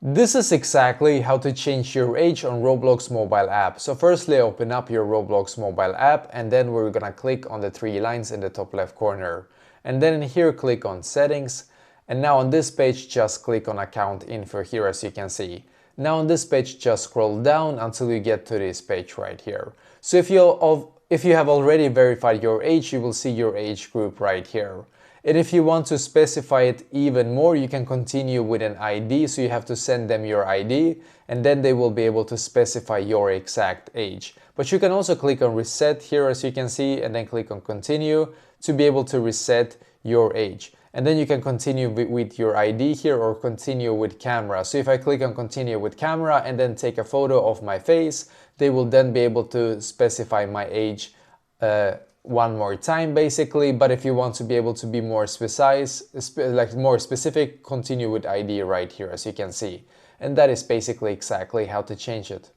This is exactly how to change your age on Roblox mobile app. So firstly, open up your Roblox mobile app and then we're gonna click on the three lines in the top left corner. And then here click on settings. And now on this page just click on account info here as you can see. Now on this page just scroll down until you get to this page right here. So if you have already verified your age, you will see your age group right here. And if you want to specify it even more, you can continue with an ID, so you have to send them your ID and then they will be able to specify your exact age. But you can also click on reset here as you can see and then click on continue to be able to reset your age. And then you can continue with your ID here or continue with camera. So if I click on continue with camera and then take a photo of my face, they will then be able to specify my age one more time basically. But if you want to be able to be more precise, like more specific, continue with ID right here as you can see. And that is basically exactly how to change it.